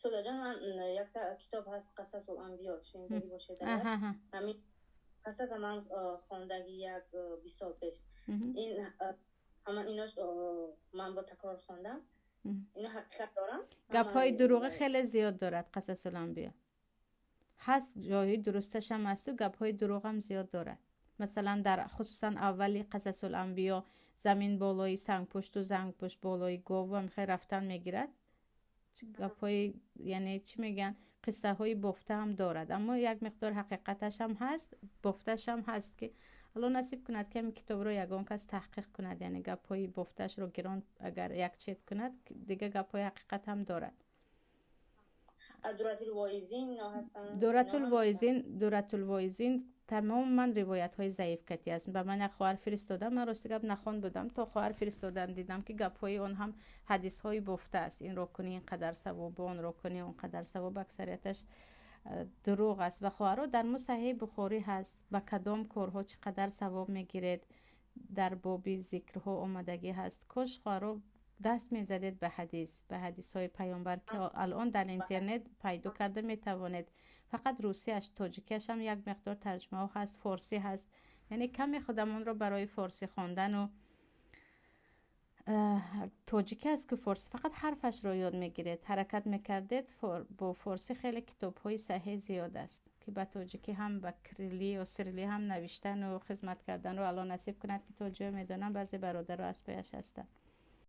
سودا جان من یک کتاب هست قصص الانبیا شنیداری باشه در همین قصد من خواندگی یک 20 سال پیش این همان ایناش من با تکرار خواندم اینا حقیقت دارم گپ‌های دروغ خیلی زیاد دارد قصص الانبیا هست جایی درستش هم هست و گپ‌های دروغ هم زیاد دارد مثلا در خصوصا اولی قصص الانبیا زمین بالای سنگ پشت و زنگ پشت بالای گاو هم خیلی رفتن میگیرد گپ‌های یعنی چی میگن قصه های بافته هم دارد اما یک مقدار حقیقتش هم هست بافتش هم هست که الله نصیب کند که این کتاب رو یگان کس تحقیق کند یعنی گپ‌های بافتش رو گران اگر یک چیت کند دیگه گپ‌های حقیقت هم دارد دورت الوایزین تمام من روایت های ضعیف کتی است به من خواهر فرستادم من راستی گپ نخوان بودم تا خواهر فرستادن دیدم که گپ های اون هم حدیث های بافته است این رو کنی اینقدر ثواب اون رو کنی اونقدر ثواب اکثریتش دروغ است و خواهر در صحیح بخاری هست با کدام کارها چقدر ثواب میگیرید در باب ذکرها اومدگی هست کاش خواهر دست میزدید به حدیث های پیامبر که الان در اینترنت پیدا کرده میتوانید فقط روسیش تاجیکش هم یک مقدار ترجمه ها هست فارسی هست یعنی کمی خودمون رو برای فارسی خواندن و تاجیکی است که فارسی فقط حرفش رو یاد میگیرید حرکت میکردید با فارسی خیلی کتاب های صحیح زیاد است که به تاجیکی هم به کریلی و سریلی هم نوشتن و خدمت کردن رو الان نصیب کند که تا جای میدونم بعضی برادر رو از پیش هستن